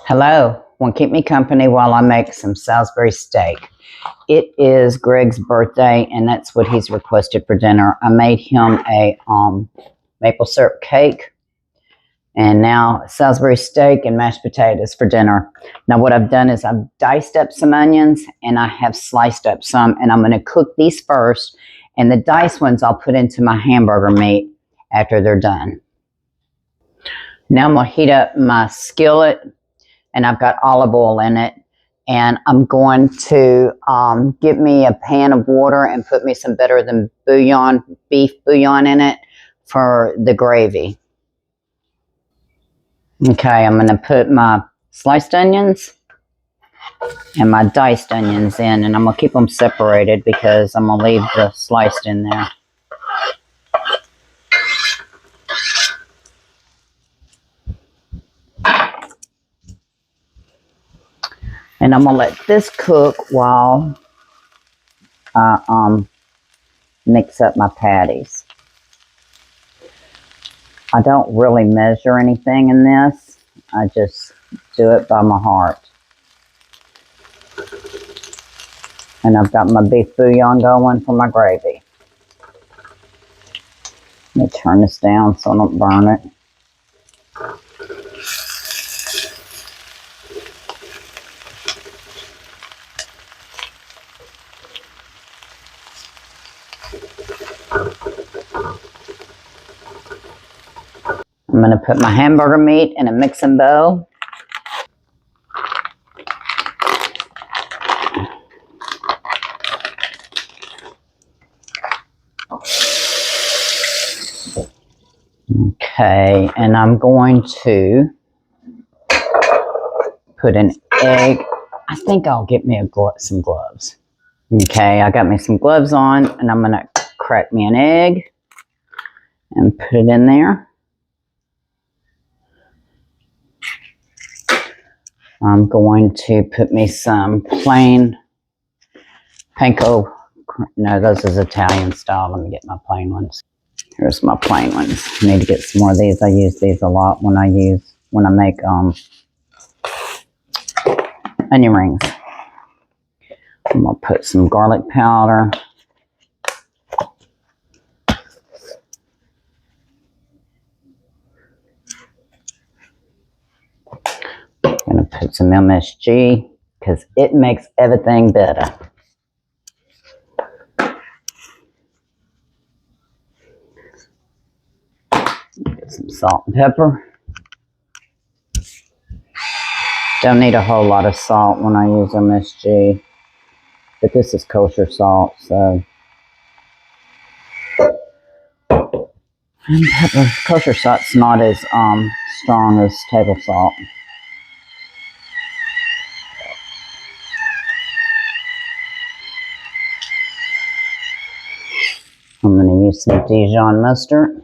Hello, want to keep me company while I make some Salisbury steak. It is Greg's birthday, and that's what he's requested for dinner. I made him a maple syrup cake, and now Salisbury steak and mashed potatoes for dinner. Now what I've done is I've diced up some onions, and I have sliced up some, and I'm going to cook these first, and the diced ones I'll put into my hamburger meat after they're done. Now I'm going to heat up my skillet, and I've got olive oil in it, and I'm going to get me a pan of water and put me some better than bouillon, beef bouillon in it for the gravy. Okay, I'm going to put my sliced onions and my diced onions in, and I'm going to keep them separated because I'm going to leave the sliced in there. And I'm going to let this cook while I mix up my patties. I don't really measure anything in this. I just do it by my heart. And I've got my beef bouillon going for my gravy. Let me turn this down so I don't burn it. I'm going to put my hamburger meat in a mixing bowl. Okay, and I'm going to put an egg. I think I'll get me some gloves. Okay, I got me some gloves on, and I'm going to crack me an egg and put it in there. I'm going to put me some plain panko. No, this is Italian style. Let me get my plain ones. Here's my plain ones. I need to get some more of these. I use these a lot when I make onion rings. I'm gonna put some garlic powder. I'm gonna put some MSG because it makes everything better. Get some salt and pepper. Don't need a whole lot of salt when I use MSG, but this is kosher salt, so. And pepper, kosher salt's not as strong as table salt. I'm going to use some Dijon mustard.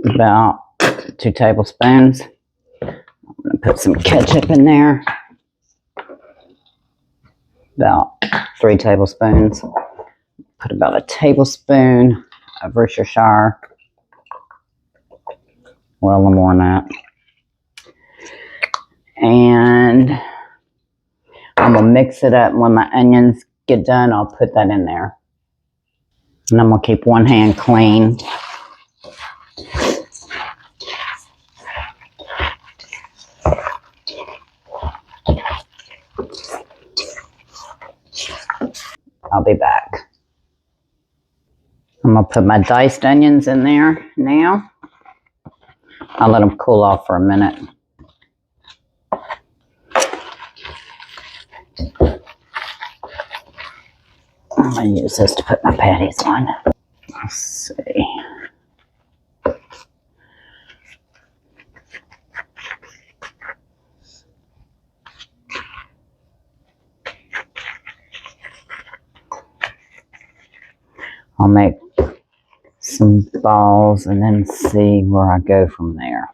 About 2 tablespoons. I'm going to put some ketchup in there. About 3 tablespoons. Put about a tablespoon of worcestershire. Well, no more than that. And I'm going to mix it up. When my onions get done, I'll put that in there. And I'm going to keep one hand clean. I'll be back. I'm going to put my diced onions in there now. I'll let them cool off for a minute. I'm going to use this to put my patties on. Let's see. I'll make some balls and then see where I go from there.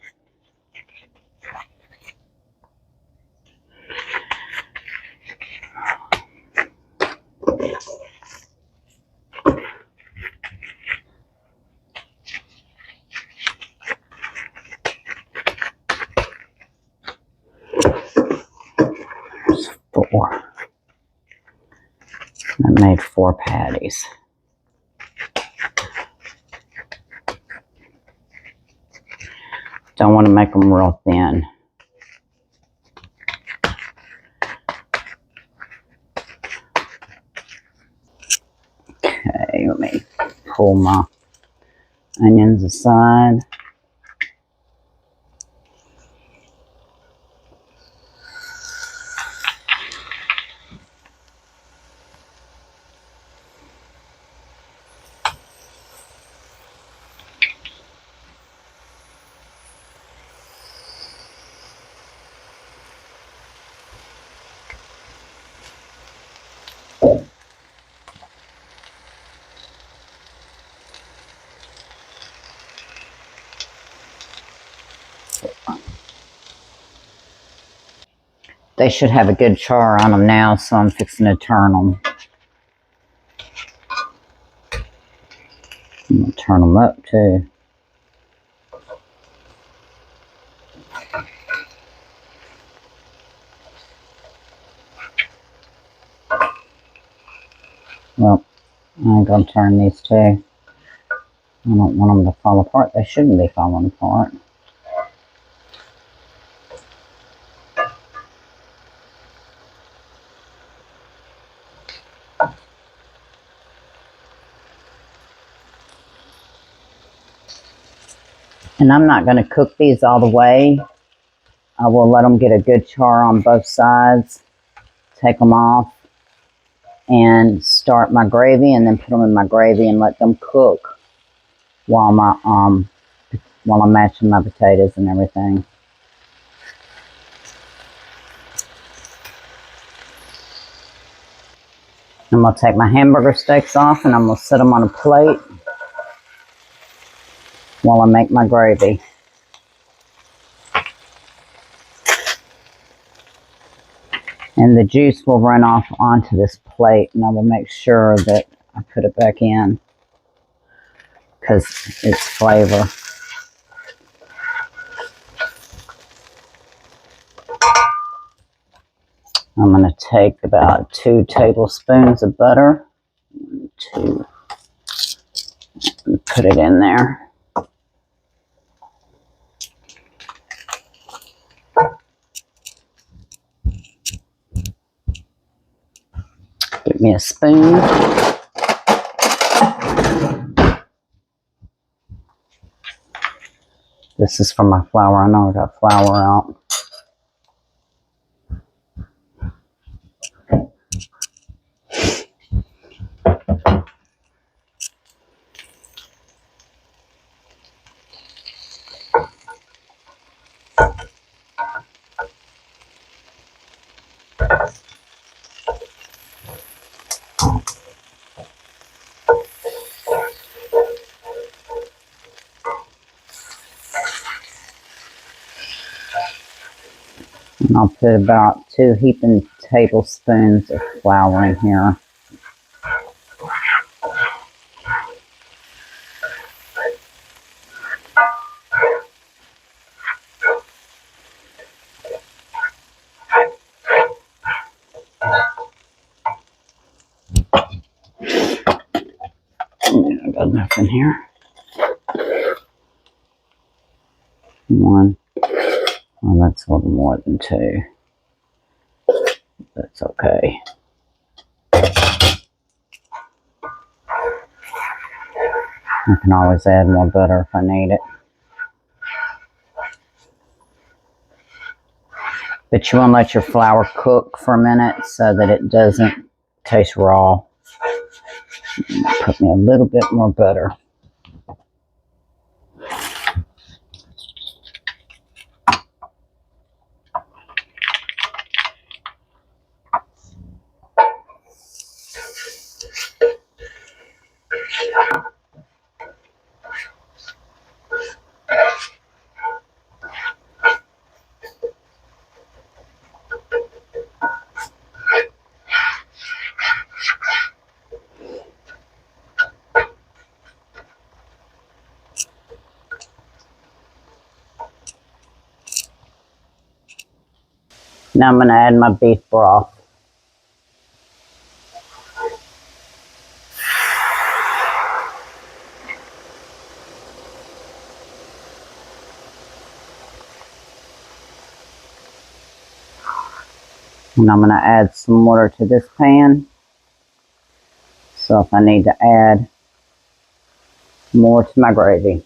4. I made 4 patties. Don't want to make them real thin. Okay, let me pull my onions aside. They should have a good char on them now, so I'm fixing to turn them. I'm going to turn them up too. Well, I'm going to turn these too. I don't want them to fall apart. They shouldn't be falling apart. And I'm not going to cook these all the way. I will let them get a good char on both sides. Take them off and start my gravy, and then put them in my gravy and let them cook while I'm matching my potatoes and everything. I'm going to take my hamburger steaks off and I'm going to set them on a plate while I make my gravy. And the juice will run off onto this plate, and I will make sure that I put it back in because it's flavor. I'm going to take about 2 tablespoons of butter, and put it in there. Give me a spoon. This is for my flour. I know I got flour out. And I'll put about 2 heaping tablespoons of flour in here. I got enough in here. 1. Well, that's a little more than 2. That's okay. I can always add more butter if I need it. But you want to let your flour cook for a minute so that it doesn't taste raw. Put me a little bit more butter. Now I'm going to add my beef broth. And I'm going to add some water to this pan. So if I need to add more to my gravy.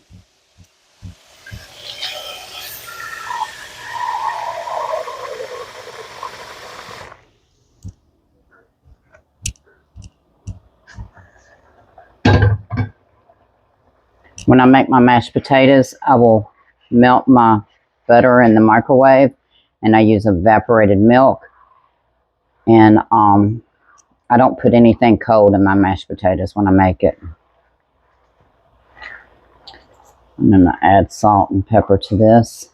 When I make my mashed potatoes, I will melt my butter in the microwave, and I use evaporated milk. And I don't put anything cold in my mashed potatoes when I make it. I'm going to add salt and pepper to this.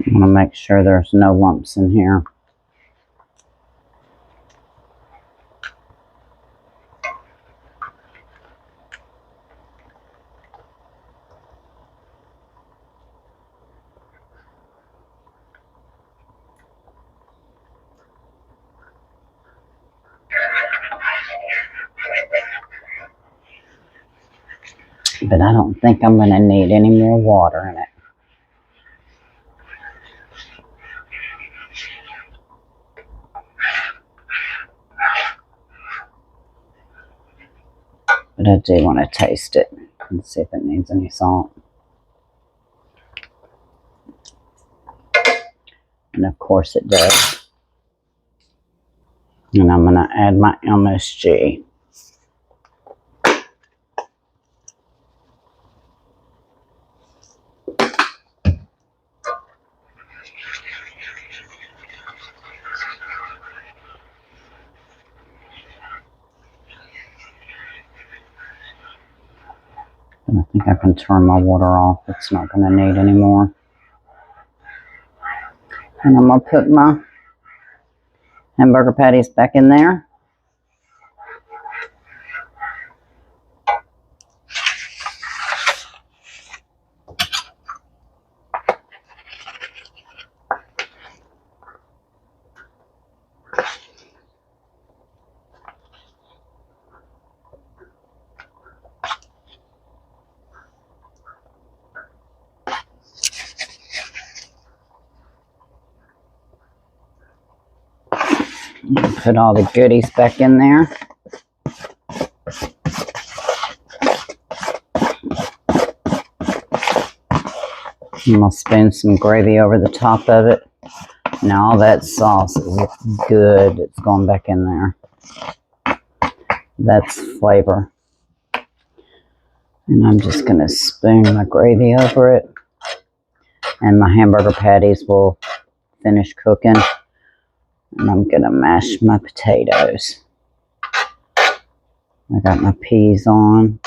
I'm going to make sure there's no lumps in here. But I don't think I'm going to need any more water in it. But I do want to taste it and see if it needs any salt. And of course it does. And I'm going to add my MSG. And I think I can turn my water off. It's not going to need any more. And I'm going to put my hamburger patties back in there. Put all the goodies back in there. I'm going to spoon some gravy over the top of it. Now all that sauce is good. It's going back in there. That's flavor. And I'm just going to spoon my gravy over it. And my hamburger patties will finish cooking. And I'm going to mash my potatoes. I got my peas on.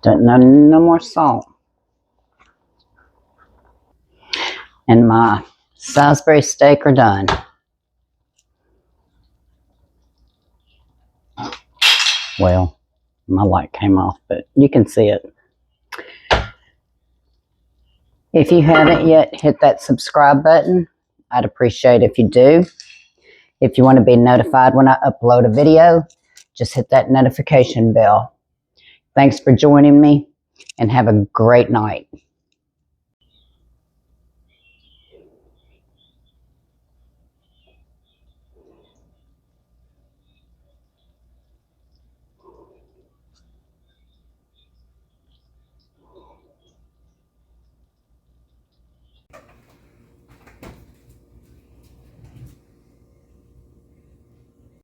No more salt. And my Salisbury steak are done. Well, my light came off, but you can see it. If you haven't yet, hit that subscribe button. I'd appreciate if you do. If you want to be notified when I upload a video, just hit that notification bell. Thanks for joining me, and have a great night.